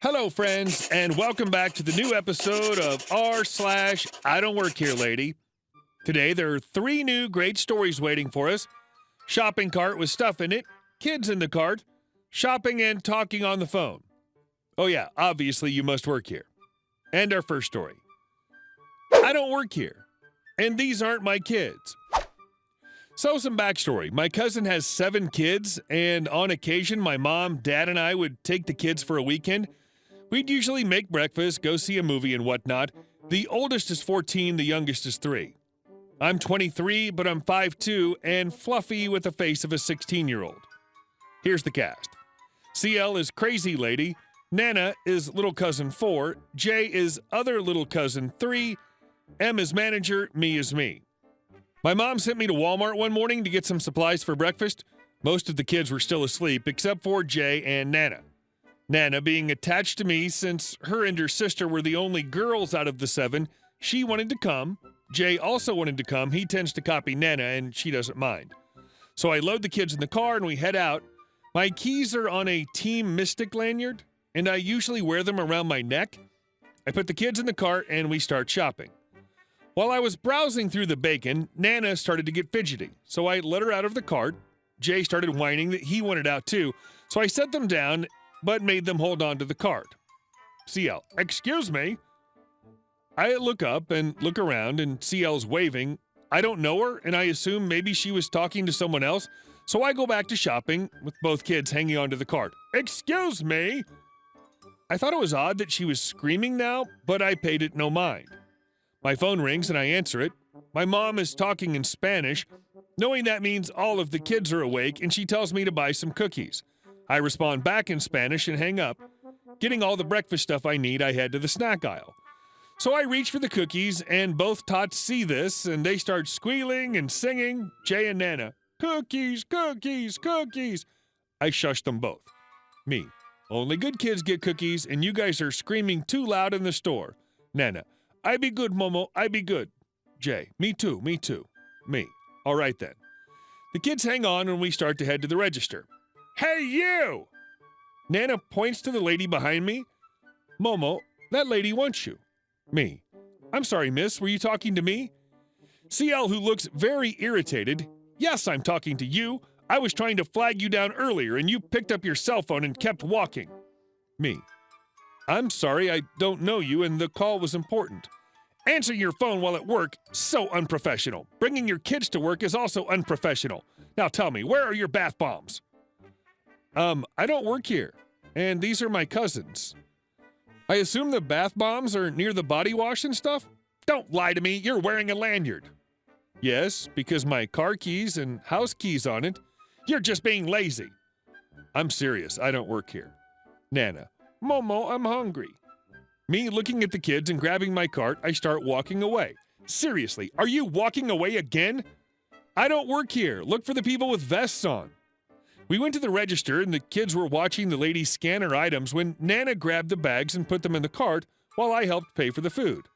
Hello, friends, and welcome back to the new episode of r/IDontWorkHereLady. Today, there are 3 new great stories waiting for us. Shopping cart with stuff in it, kids in the cart, shopping and talking on the phone. Oh yeah, obviously you must work here. And our first story. I don't work here, and these aren't my kids. So some backstory. My cousin has 7 kids, and on occasion, my mom, dad, and I would take the kids for a weekend. We'd usually make breakfast, go see a movie and whatnot. The oldest is 14, the youngest is 3. I'm 23, but I'm 5'2", and fluffy with the face of a 16-year-old. Here's the cast. CL is crazy lady, Nana is little cousin 4, J is other little cousin 3, M is manager, me is me. My mom sent me to Walmart one morning to get some supplies for breakfast. Most of the kids were still asleep, except for J and Nana. Nana, being attached to me since her and her sister were the only girls out of the 7, she wanted to come. Jay also wanted to come. He tends to copy Nana, and she doesn't mind. So I load the kids in the car, and we head out. My keys are on a Team Mystic lanyard, and I usually wear them around my neck. I put the kids in the cart, and we start shopping. While I was browsing through the bacon, Nana started to get fidgety, so I let her out of the cart. Jay started whining that he wanted out too, so I set them down but made them hold on to the cart. CL, excuse me. I look up and look around, and CL's waving. I don't know her, and I assume maybe she was talking to someone else, so I go back to shopping with both kids hanging onto the cart. Excuse me. I thought it was odd that she was screaming now, but I paid it no mind. My phone rings and I answer it. My mom is talking in Spanish, knowing that means all of the kids are awake, and she tells me to buy some cookies. I respond back in Spanish and hang up. Getting all the breakfast stuff I need, I head to the snack aisle. So I reach for the cookies, and both tots see this, and they start squealing and singing, Jay and Nana, cookies, cookies, cookies. I shush them both. Me, only good kids get cookies, and you guys are screaming too loud in the store. Nana, I be good, Momo, I be good. Jay, me too, me too. Me, all right then. The kids hang on, and we start to head to the register. Hey, you! Nana points to the lady behind me. Momo, that lady wants you. Me. I'm sorry, miss, were you talking to me? CL, who looks very irritated. Yes, I'm talking to you. I was trying to flag you down earlier, and you picked up your cell phone and kept walking. Me. I'm sorry, I don't know you, and the call was important. Answering your phone while at work, so unprofessional. Bringing your kids to work is also unprofessional. Now tell me, where are your bath bombs? I don't work here, and these are my cousins. I assume the bath bombs are near the body wash and stuff? Don't lie to me, you're wearing a lanyard. Yes, because my car keys and house keys on it. You're just being lazy. I'm serious, I don't work here. Nana, Momo, I'm hungry. Me looking at the kids and grabbing my cart, I start walking away. Seriously, are you walking away again? I don't work here, look for the people with vests on. We went to the register, and the kids were watching the lady scan her items when Nana grabbed the bags and put them in the cart while I helped pay for the food.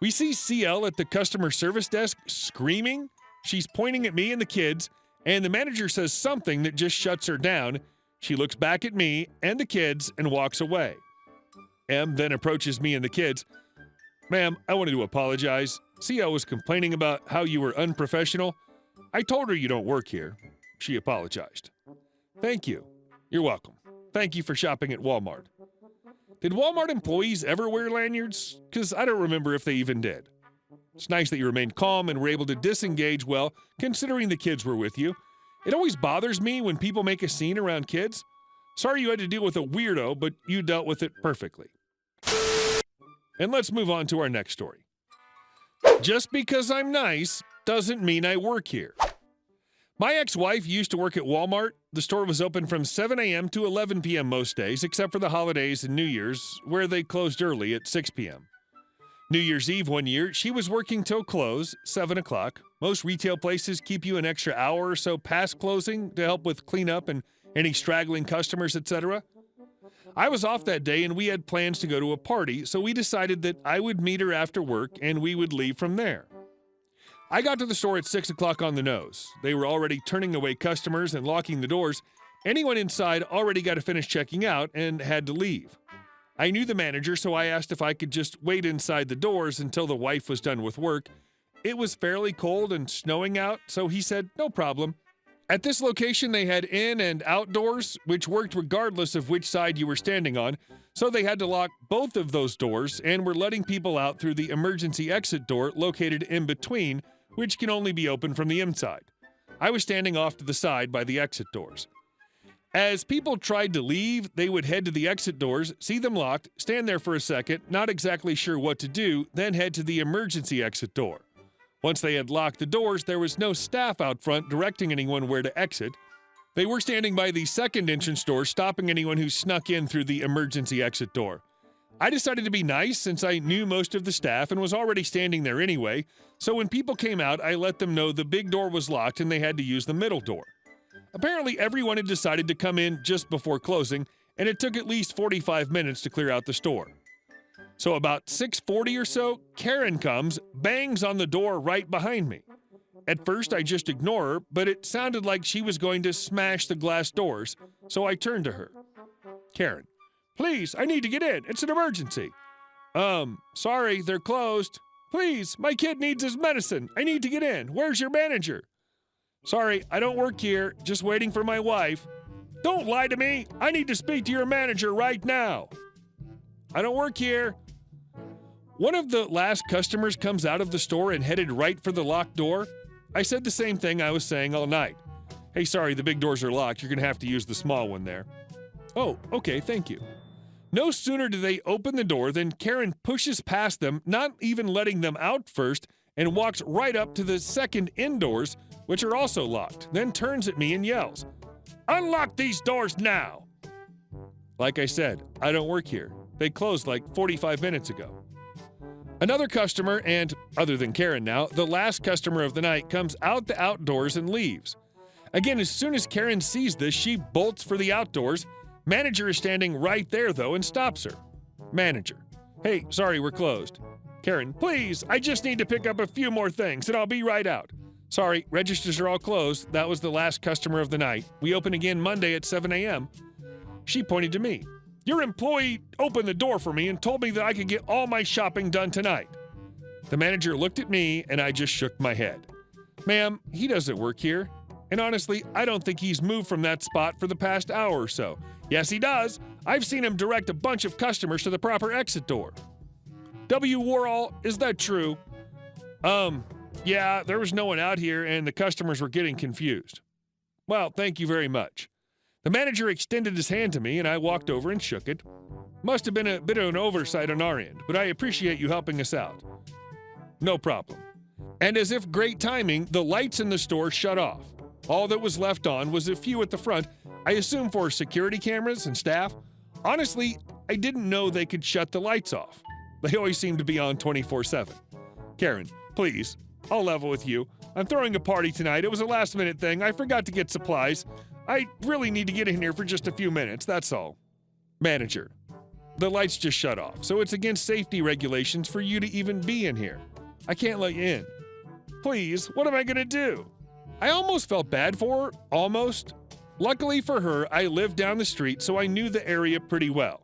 We see CL at the customer service desk screaming. She's pointing at me and the kids, and the manager says something that just shuts her down. She looks back at me and the kids and walks away. M then approaches me and the kids. Ma'am, I wanted to apologize. CL was complaining about how you were unprofessional. I told her you don't work here. She apologized. Thank you. You're welcome. Thank you for shopping at Walmart. Did Walmart employees ever wear lanyards? Because I don't remember if they even did. It's nice that you remained calm and were able to disengage well, considering the kids were with you. It always bothers me when people make a scene around kids. Sorry you had to deal with a weirdo, but you dealt with it perfectly. And let's move on to our next story. Just because I'm nice doesn't mean I work here. My ex-wife used to work at Walmart. The store was open from 7 a.m. to 11 p.m. most days, except for the holidays and New Year's, where they closed early at 6 p.m. New Year's Eve one year, she was working till close, 7 o'clock. Most retail places keep you an extra hour or so past closing to help with cleanup and any straggling customers, etc. I was off that day, and we had plans to go to a party, so we decided that I would meet her after work and we would leave from there. I got to the store at 6 o'clock on the nose. They were already turning away customers and locking the doors. Anyone inside already got to finish checking out and had to leave. I knew the manager, so I asked if I could just wait inside the doors until the wife was done with work. It was fairly cold and snowing out, so he said, no problem. At this location, they had in and outdoors, which worked regardless of which side you were standing on, so they had to lock both of those doors and were letting people out through the emergency exit door located in between, which can only be opened from the inside. I was standing off to the side by the exit doors. As people tried to leave, they would head to the exit doors, see them locked, stand there for a second, not exactly sure what to do, then head to the emergency exit door. Once they had locked the doors, there was no staff out front directing anyone where to exit. They were standing by the second entrance door, stopping anyone who snuck in through the emergency exit door. I decided to be nice since I knew most of the staff and was already standing there anyway, so when people came out, I let them know the big door was locked and they had to use the middle door. Apparently, everyone had decided to come in just before closing, and it took at least 45 minutes to clear out the store. So about 6:40 or so, Karen comes, bangs on the door right behind me. At first, I just ignore her, but it sounded like she was going to smash the glass doors, so I turned to her. Karen, please, I need to get in. It's an emergency. Sorry, they're closed. Please, my kid needs his medicine. I need to get in. Where's your manager? Sorry, I don't work here. Just waiting for my wife. Don't lie to me. I need to speak to your manager right now. I don't work here. One of the last customers comes out of the store and headed right for the locked door. I said the same thing I was saying all night. Hey, sorry, the big doors are locked. You're going to have to use the small one there. Oh, okay, thank you. No sooner do they open the door than Karen pushes past them, not even letting them out first, and walks right up to the second indoors, which are also locked, then turns at me and yells, "Unlock these doors now!" Like I said, I don't work here. They closed like 45 minutes ago. Another customer, and other than Karen now, the last customer of the night, comes out the outdoors and leaves. Again, as soon as Karen sees this, she bolts for the outdoors. Manager is standing right there, though, and stops her. Manager, hey, sorry, we're closed. Karen, please, I just need to pick up a few more things, and I'll be right out. Sorry, registers are all closed. That was the last customer of the night. We open again Monday at 7 a.m. She pointed to me. Your employee opened the door for me and told me that I could get all my shopping done tonight. The manager looked at me, and I just shook my head. Ma'am, he doesn't work here. And honestly, I don't think he's moved from that spot for the past hour or so. Yes, he does. I've seen him direct a bunch of customers to the proper exit door. W. Warall, is that true? Yeah, there was no one out here and the customers were getting confused. Well, thank you very much. The manager extended his hand to me and I walked over and shook it. Must have been a bit of an oversight on our end, but I appreciate you helping us out. No problem. And as if great timing, the lights in the store shut off. All that was left on was a few at the front, I assume for security cameras and staff. Honestly, I didn't know they could shut the lights off. They always seem to be on 24/7. Karen, please, I'll level with you. I'm throwing a party tonight. It was a last-minute thing. I forgot to get supplies. I really need to get in here for just a few minutes, that's all. Manager, the lights just shut off, so it's against safety regulations for you to even be in here. I can't let you in. Please, what am I going to do? I almost felt bad for her, almost. Luckily for her, I lived down the street, so I knew the area pretty well.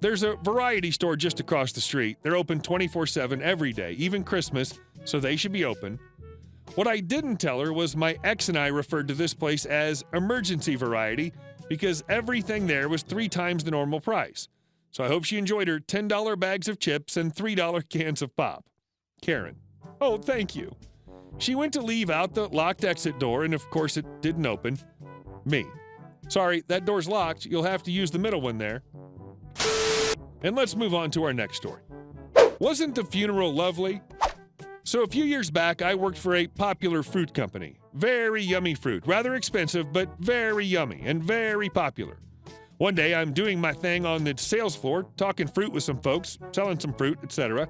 There's a variety store just across the street. They're open 24/7 every day, even Christmas, so they should be open. What I didn't tell her was my ex and I referred to this place as emergency variety because everything there was 3 times the normal price. So I hope she enjoyed her $10 bags of chips and $3 cans of pop. Karen, oh, thank you. She went to leave out the locked exit door, and of course it didn't open. Me. Sorry, that door's locked. You'll have to use the middle one there. And let's move on to our next story. Wasn't the funeral lovely? So a few years back, I worked for a popular fruit company. Very yummy fruit. Rather expensive, but very yummy and very popular. One day, I'm doing my thing on the sales floor, talking fruit with some folks, selling some fruit, etc.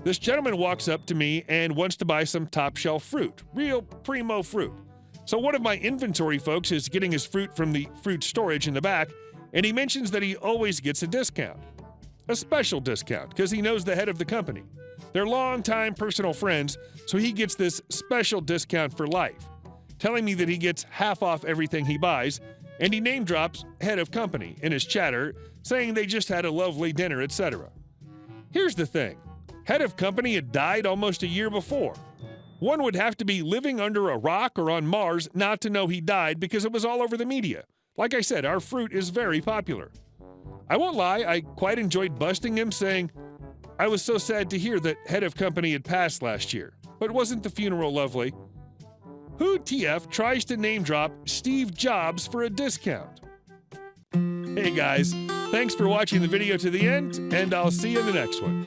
This gentleman walks up to me and wants to buy some top shelf fruit. Real primo fruit. So one of my inventory folks is getting his fruit from the fruit storage in the back, and he mentions that he always gets a discount. A special discount, because he knows the head of the company. They're longtime personal friends, so he gets this special discount for life, telling me that he gets half off everything he buys, and he name drops head of company in his chatter, saying they just had a lovely dinner, etc. Here's the thing. Head of company had died almost a year before. One would have to be living under a rock or on Mars not to know he died because it was all over the media. Like I said, our fruit is very popular. I won't lie, I quite enjoyed busting him, saying, I was so sad to hear that head of company had passed last year, but wasn't the funeral lovely? Who TF tries to name drop Steve Jobs for a discount? Hey guys, thanks for watching the video to the end, and I'll see you in the next one.